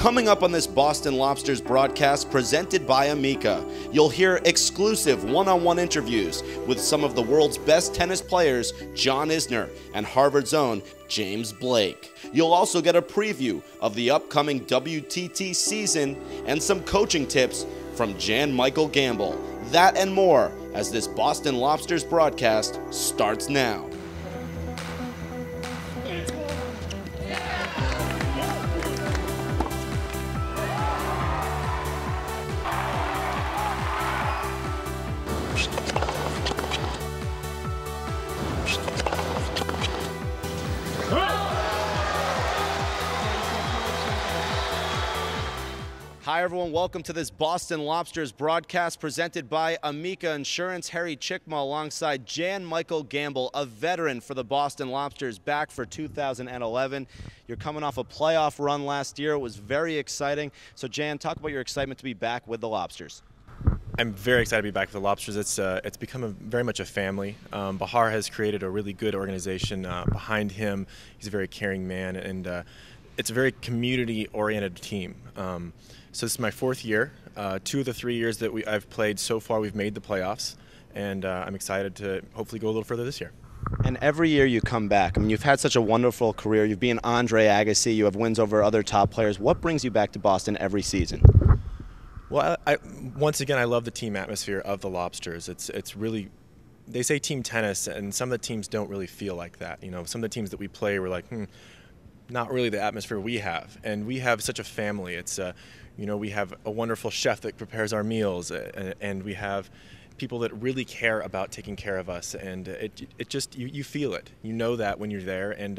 Coming up on this Boston Lobsters broadcast presented by Amica, you'll hear exclusive one-on-one interviews with some of the world's best tennis players, John Isner, and Harvard's own James Blake. You'll also get a preview of the upcoming WTT season and some coaching tips from Jan Michael Gamble. That and more as this Boston Lobsters broadcast starts now. Hi everyone, welcome to this Boston Lobsters broadcast presented by Amica Insurance. Harry Chickma alongside Jan Michael Gamble, a veteran for the Boston Lobsters, back for 2011. You're coming off a playoff run last year. It was very exciting. So Jan, talk about your excitement to be back with the Lobsters. I'm very excited to be back with the Lobsters. It's become very much a family. Bahar has created a really good organization behind him. He's a very caring man, and it's a very community-oriented team. So this is my fourth year. 2 of the 3 years that I've played so far, we've made the playoffs, and I'm excited to hopefully go a little further this year. And every year you come back. I mean, you've had such a wonderful career. You've been Andre Agassi. You have wins over other top players. What brings you back to Boston every season? Well, once again, I love the team atmosphere of the Lobsters. It's really, they say team tennis, and some of the teams don't really feel like that. You know, some of the teams that we play, we're like, not really the atmosphere we have. And we have such a family. It's you know, we have a wonderful chef that prepares our meals, and we have people that really care about taking care of us, and it just you feel it. You know that when you're there, and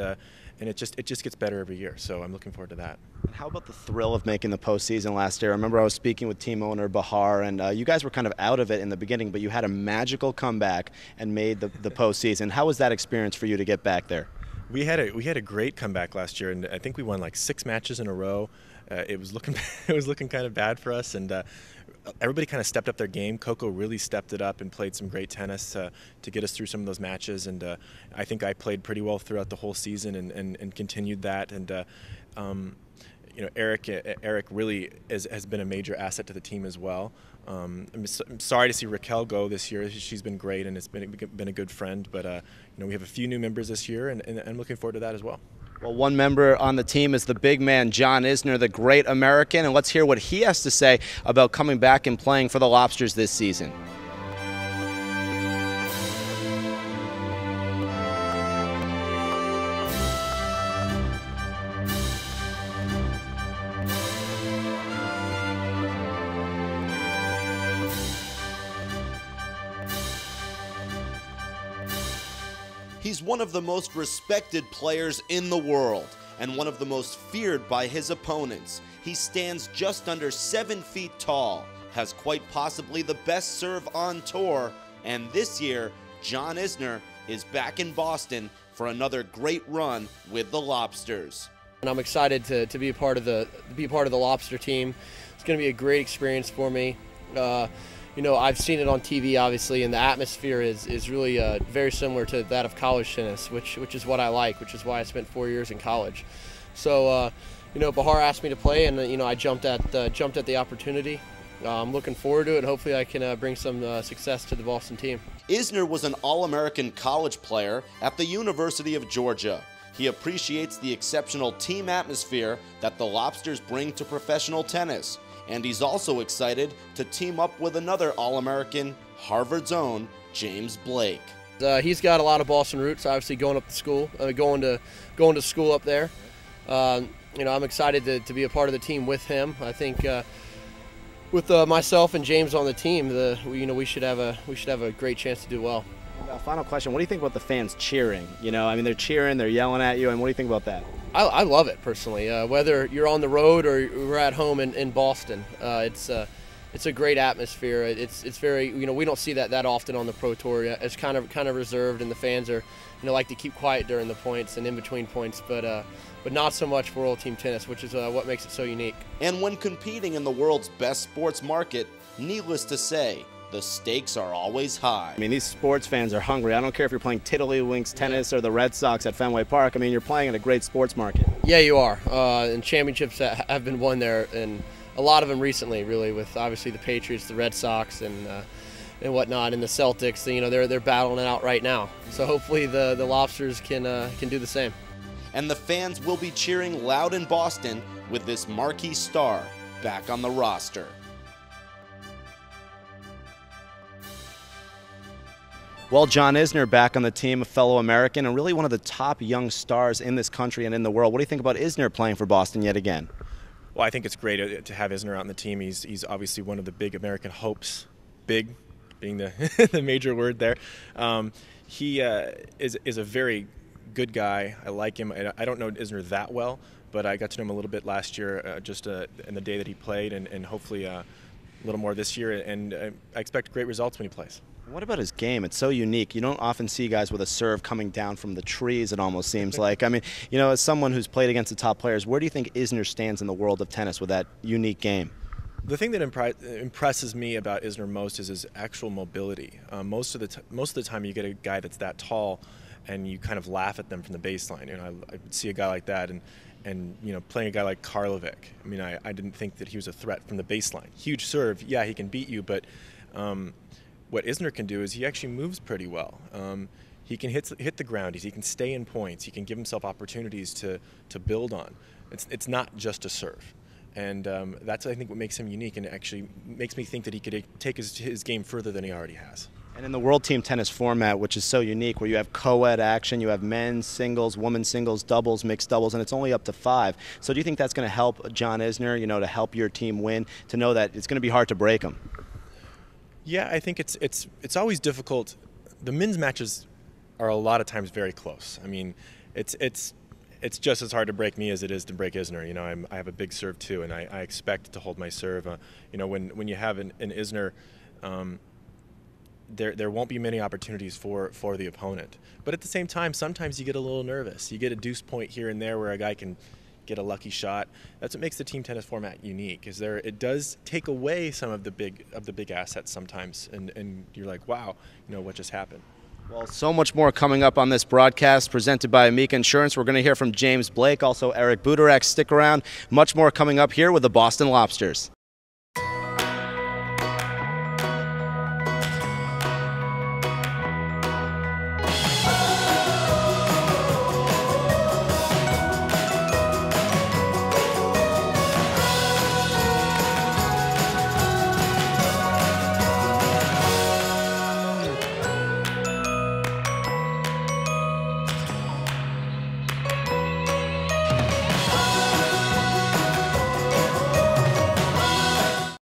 it just gets better every year. So I'm looking forward to that. And how about the thrill of making the postseason last year? I remember I was speaking with team owner Bahar, and you guys were kind of out of it in the beginning, but you had a magical comeback and made the postseason. How was that experience for you to get back there? We had a great comeback last year, and I think we won like 6 matches in a row. It was looking kind of bad for us, and everybody kind of stepped up their game. Coco really stepped it up and played some great tennis to get us through some of those matches, and I think I played pretty well throughout the whole season and continued that. And you know, Eric really has been a major asset to the team as well. I'm sorry to see Raquel go this year. She's been great, and it's been a good friend. But you know, we have a few new members this year, and I'm looking forward to that as well. Well, one member on the team is the big man, John Isner, the great American, and let's hear what he has to say about coming back and playing for the Lobsters this season. He's one of the most respected players in the world and one of the most feared by his opponents. He stands just under 7 feet tall, has quite possibly the best serve on tour, and this year, John Isner is back in Boston for another great run with the Lobsters. And I'm excited to be a part of the Lobster team. It's going to be a great experience for me. You know, I've seen it on TV, obviously, and the atmosphere is really very similar to that of college tennis, which is what I like, which is why I spent 4 years in college. So, you know, Bahar asked me to play, and you know, I jumped at the opportunity. I'm looking forward to it, and hopefully I can bring some success to the Boston team. Isner was an All-American college player at the University of Georgia. He appreciates the exceptional team atmosphere that the Lobsters bring to professional tennis. And he's also excited to team up with another All-American, Harvard's own James Blake. He's got a lot of Boston roots, obviously going up to school, going to school up there. You know, I'm excited to be a part of the team with him. I think with myself and James on the team, you know, we should have a great chance to do well. Final question: what do you think about the fans cheering? You know, I mean, they're cheering, they're yelling at you, and what do you think about that? I love it personally. Whether you're on the road or you're at home in Boston, it's a great atmosphere. It's very, you know, we don't see that often on the Pro Tour. It's kind of reserved, and the fans are, you know, like to keep quiet during the points and in between points, but not so much for World Team Tennis, which is what makes it so unique. And when competing in the world's best sports market, needless to say, the stakes are always high. I mean, these sports fans are hungry. I don't care if you're playing Tiddlywinks tennis or the Red Sox at Fenway Park. I mean, you're playing in a great sports market. Yeah, you are. And championships have been won there, and a lot of them recently, really, with obviously the Patriots, the Red Sox, and whatnot, and the Celtics. You know, they're battling it out right now. So hopefully the Lobsters can do the same. And the fans will be cheering loud in Boston with this marquee star back on the roster. Well, John Isner back on the team, a fellow American, and really one of the top young stars in this country and in the world. What do you think about Isner playing for Boston yet again? Well, I think it's great to have Isner out on the team. He's obviously one of the big American hopes, big being the, the major word there. He is a very good guy. I like him. I don't know Isner that well, but I got to know him a little bit last year, just in the day that he played, and hopefully a little more this year. And I expect great results when he plays. What about his game? It's so unique. You don't often see guys with a serve coming down from the trees, it almost seems like. I mean, you know, as someone who's played against the top players, where do you think Isner stands in the world of tennis with that unique game? The thing that impresses me about Isner most is his actual mobility. Most of the time you get a guy that's that tall and you kind of laugh at them from the baseline. You know, I would see a guy like that and you know, playing a guy like Karlovic. I mean, I didn't think that he was a threat from the baseline. Huge serve, yeah, he can beat you, but what Isner can do is he actually moves pretty well. He can hit the ground. He can stay in points. He can give himself opportunities to build on. It's not just a serve. And that's, I think, what makes him unique, and it actually makes me think that he could take his game further than he already has. And in the World Team Tennis format, which is so unique, where you have co-ed action, you have men's singles, women's singles, doubles, mixed doubles, and it's only up to 5. So do you think that's going to help John Isner, you know, to help your team win, to know that it's going to be hard to break him? Yeah, I think it's always difficult. The men's matches are a lot of times very close. I mean, it's just as hard to break me as it is to break Isner. You know, I have a big serve too, and I expect to hold my serve. You know, when you have an Isner, there won't be many opportunities for the opponent. But at the same time, sometimes you get a little nervous. You get a deuce point here and there where a guy can get a lucky shot. That's what makes the team tennis format unique. It does take away some of the big assets sometimes, and you're like, wow, you know, what just happened? Well, so much more coming up on this broadcast presented by Amica Insurance. We're going to hear from James Blake, also Eric Buderek. Stick around. Much more coming up here with the Boston Lobsters.